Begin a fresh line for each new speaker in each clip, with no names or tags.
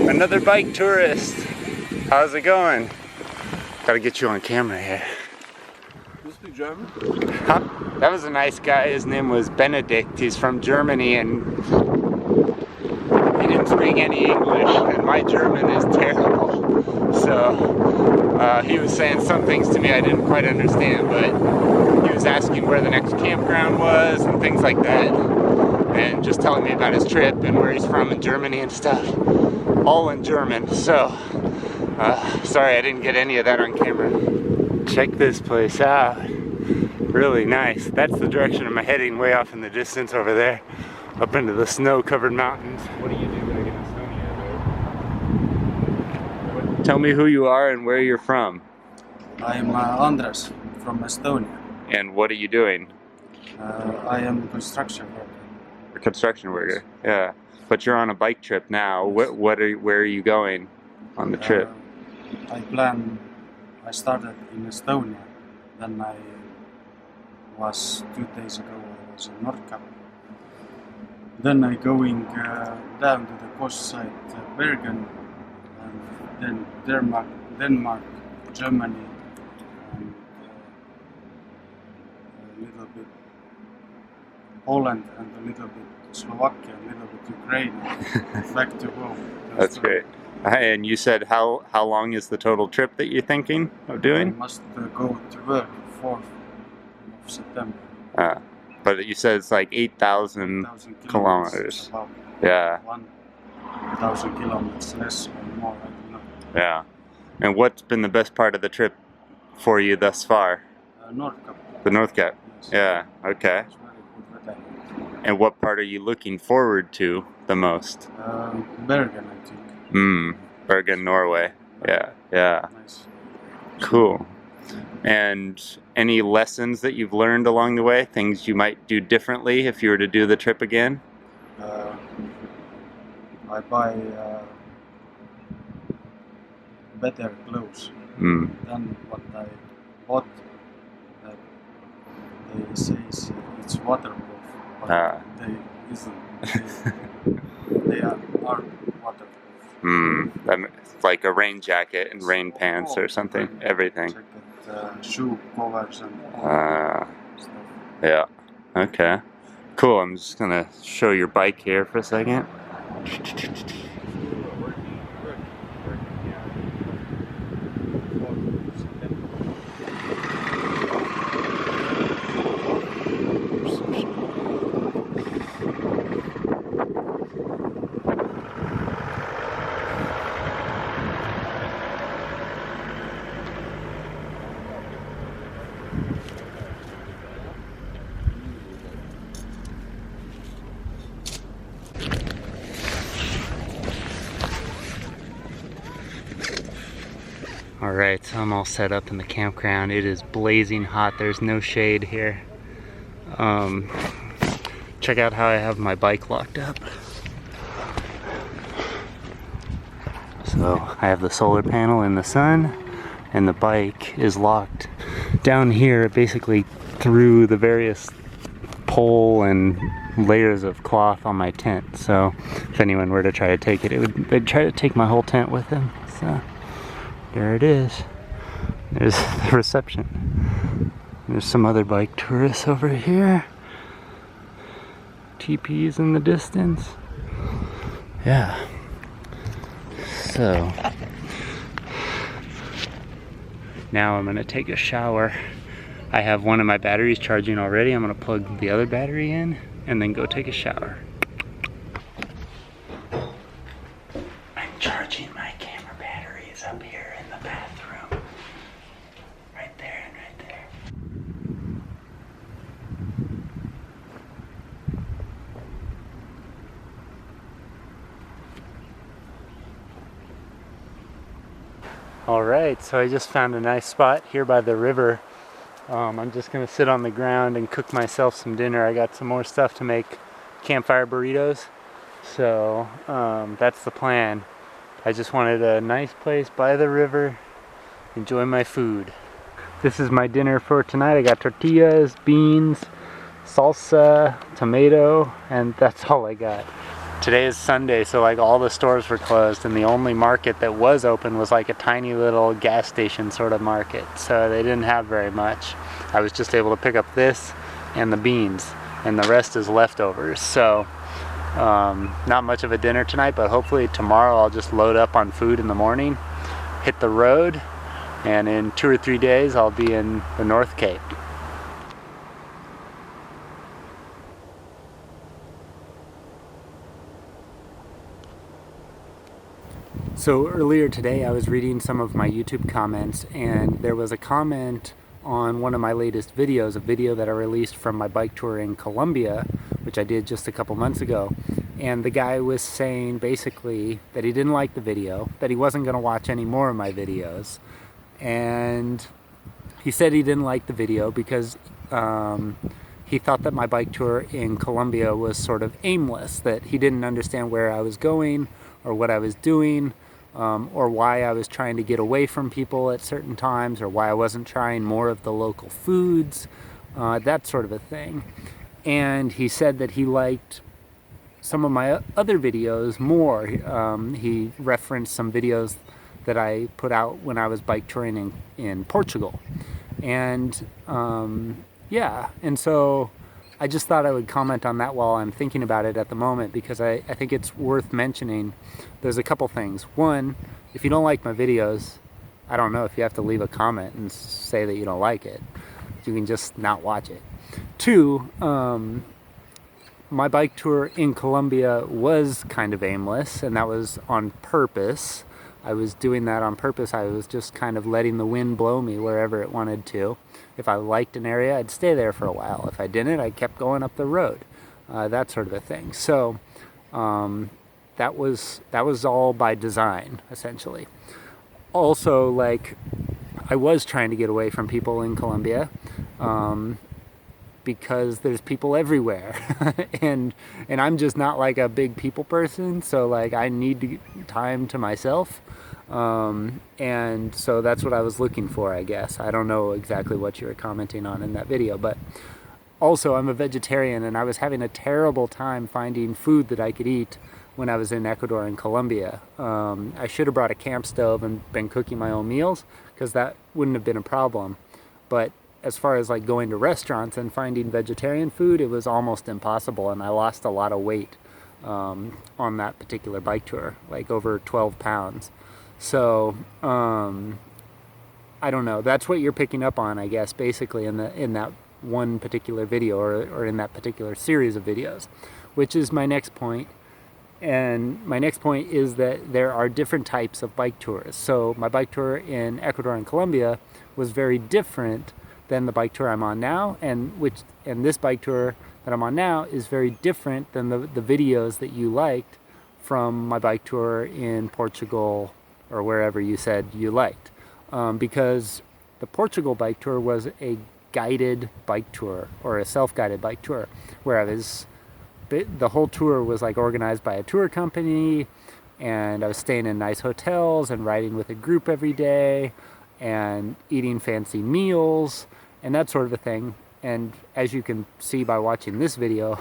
Another bike tourist. How's it going? Gotta get you on camera here.
You speak German?
Huh? That was a nice guy. His name was Benedict. He's from Germany and he didn't speak any English and my German is terrible. So he was saying some things to me I didn't quite understand, but he was asking where the next campground was and things like that. And just telling me about his trip and where he's from in Germany and stuff. All in German, so sorry I didn't get any of that on camera. Check this place out. Really nice. That's the direction I'm heading, way off in the distance over there, up into the snow-covered mountains. What do you do back in Estonia? Tell me who you are and where you're from.
I'm Andreas from Estonia.
And what are you doing?
I am a construction worker.
A construction worker, yeah. But you're on a bike trip now. Where are you going on the trip?
I started in Estonia, then I was 2 days ago, I was in Ortlieb. Then I going down to the coast side, Bergen, and then Denmark, Germany, and a little bit Poland, and a little bit Slovakia, a little bit Ukraine, back to home.
That's great. And you said how long is the total trip that you're thinking of doing?
I must go to work 4th of September.
But you said it's like 8,000 kilometers.
About
yeah.
1,000 kilometers, less or more, I don't know.
Yeah. And what's been the best part of the trip for you thus far?
North Cap.
The North Cap?
Yes.
Yeah, okay.
It's very good weather.
And what part are you looking forward to the most?
Bergen, I think.
Bergen, Norway. Yeah, yeah.
Nice.
Cool. And any lessons that you've learned along the way? Things you might do differently if you were to do the trip again?
I buy better clothes than what I bought. They say it's waterproof, but they isn't. They are waterproof.
Like a rain jacket and rain pants or something. Everything.
Jacket, shoe covers and stuff.
Yeah. Okay. Cool. I'm just gonna show your bike here for a second. Alright, so I'm all set up in the campground. It is blazing hot. There's no shade here. Check out how I have my bike locked up. So I have the solar panel in the sun and the bike is locked down here basically through the various pole and layers of cloth on my tent. So if anyone were to try to take it, they'd try to take my whole tent with them. So there it is. There's the reception. There's some other bike tourists over here. teepees in the distance. Yeah. So now I'm gonna take a shower. I have one of my batteries charging already. I'm gonna plug the other battery in and then go take a shower. I'm charging my camera batteries up here in the bathroom. Right there and right there. All right, so I just found a nice spot here by the river. I'm just gonna sit on the ground and cook myself some dinner. I got some more stuff to make campfire burritos. So that's the plan. I just wanted a nice place by the river, enjoy my food. This is my dinner for tonight. I got tortillas, beans, salsa, tomato, and that's all I got. Today is Sunday, so like all the stores were closed, and the only market that was open was like a tiny little gas station sort of market, so they didn't have very much. I was just able to pick up this and the beans, and the rest is leftovers. So not much of a dinner tonight, but hopefully tomorrow I'll just load up on food in the morning, hit the road, and in 2 or 3 days I'll be in the North Cape. So earlier today I was reading some of my YouTube comments, and there was a comment on one of my latest videos, a video that I released from my bike tour in Colombia, which I did just a couple months ago. And the guy was saying basically that he didn't like the video, that he wasn't going to watch any more of my videos. And he said he didn't like the video because he thought that my bike tour in Colombia was sort of aimless, that he didn't understand where I was going or what I was doing, or why I was trying to get away from people at certain times, or why I wasn't trying more of the local foods, that sort of a thing. And he said that he liked some of my other videos more. He referenced some videos that I put out when I was bike touring in Portugal. And yeah, and so I just thought I would comment on that while I'm thinking about it at the moment, because I think it's worth mentioning. There's a couple things. One, if you don't like my videos, I don't know if you have to leave a comment and say that you don't like it. You can just not watch it. Two, my bike tour in Colombia was kind of aimless, and that was on purpose. I was doing that on purpose. I was just kind of letting the wind blow me wherever it wanted to. If I liked an area, I'd stay there for a while. If I didn't, I kept going up the road, that sort of a thing. So that was all by design, essentially. Also, like, I was trying to get away from people in Colombia, because there's people everywhere, and I'm just not like a big people person, so like I need time to myself, and so that's what I was looking for, I guess. I don't know exactly what you were commenting on in that video, but also I'm a vegetarian, and I was having a terrible time finding food that I could eat when I was in Ecuador and Colombia. I should have brought a camp stove and been cooking my own meals, because that wouldn't have been a problem. But as far as like going to restaurants and finding vegetarian food, it was almost impossible, and I lost a lot of weight on that particular bike tour, like over 12 pounds. So I don't know, that's what you're picking up on, I guess, basically in that one particular video, or in that particular series of videos, which is my next point. And my next point is that there are different types of bike tours. So my bike tour in Ecuador and Colombia was very different than the bike tour I'm on now, and this bike tour that I'm on now is very different than the videos that you liked from my bike tour in Portugal, or wherever you said you liked, because the Portugal bike tour was a guided bike tour, or a self-guided bike tour, where the whole tour was like organized by a tour company, and I was staying in nice hotels and riding with a group every day and eating fancy meals and that sort of a thing. And as you can see by watching this video,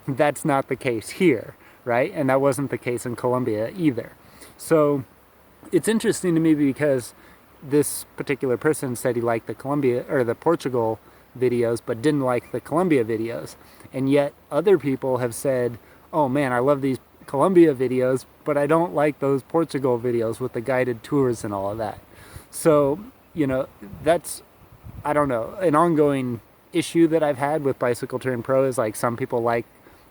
that's not the case here, right? And that wasn't the case in Colombia either. So it's interesting to me because this particular person said he liked the Portugal videos but didn't like the Colombia videos. And yet other people have said, oh man, I love these Colombia videos, but I don't like those Portugal videos with the guided tours and all of that. So, you know, that's, I don't know, an ongoing issue that I've had with Bicycle Touring Pro is like some people like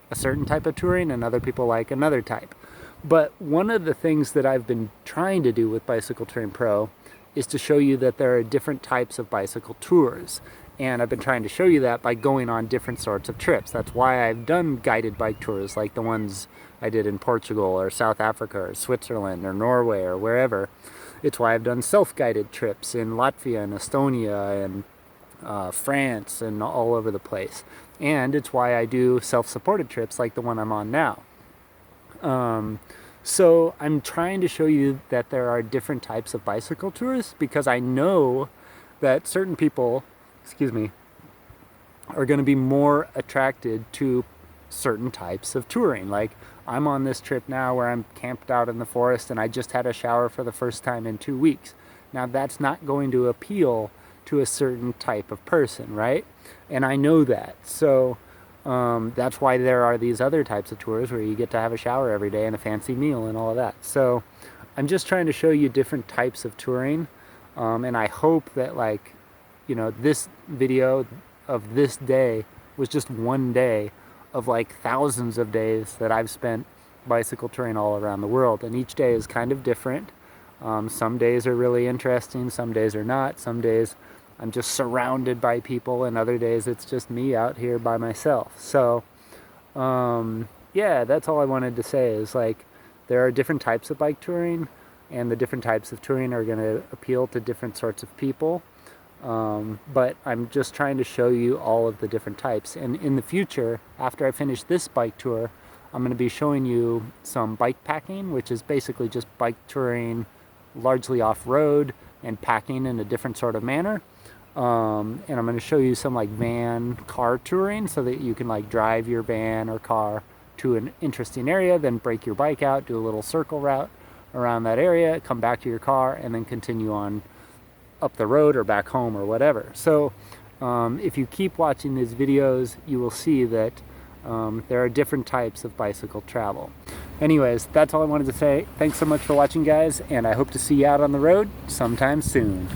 a certain type of touring and other people like another type. But one of the things that I've been trying to do with Bicycle Touring Pro is to show you that there are different types of bicycle tours. And I've been trying to show you that by going on different sorts of trips. That's why I've done guided bike tours like the ones I did in Portugal or South Africa or Switzerland or Norway or wherever. It's why I've done self-guided trips in Latvia and Estonia and France and all over the place. And it's why I do self-supported trips like the one I'm on now. So I'm trying to show you that there are different types of bicycle tours because I know that certain people, are going to be more attracted to certain types of touring. Like I'm on this trip now where I'm camped out in the forest and I just had a shower for the first time in 2 weeks. Now that's not going to appeal to a certain type of person, right? And I know that. So that's why there are these other types of tours where you get to have a shower every day and a fancy meal and all of that. So I'm just trying to show you different types of touring. And I hope that, like, you know, this video of this day was just one day of like thousands of days that I've spent bicycle touring all around the world. And each day is kind of different. Some days are really interesting, some days are not. Some days I'm just surrounded by people, and other days it's just me out here by myself. So yeah, that's all I wanted to say is, like, there are different types of bike touring, and the different types of touring are going to appeal to different sorts of people. But I'm just trying to show you all of the different types. And in the future, after I finish this bike tour, I'm going to be showing you some bike packing, which is basically just bike touring largely off-road and packing in a different sort of manner. And I'm going to show you some like van car touring so that you can like drive your van or car to an interesting area, then break your bike out, do a little circle route around that area, come back to your car, and then continue on up the road or back home or whatever. So if you keep watching these videos, you will see that there are different types of bicycle travel. Anyways, that's all I wanted to say. Thanks so much for watching, guys, and I hope to see you out on the road sometime soon.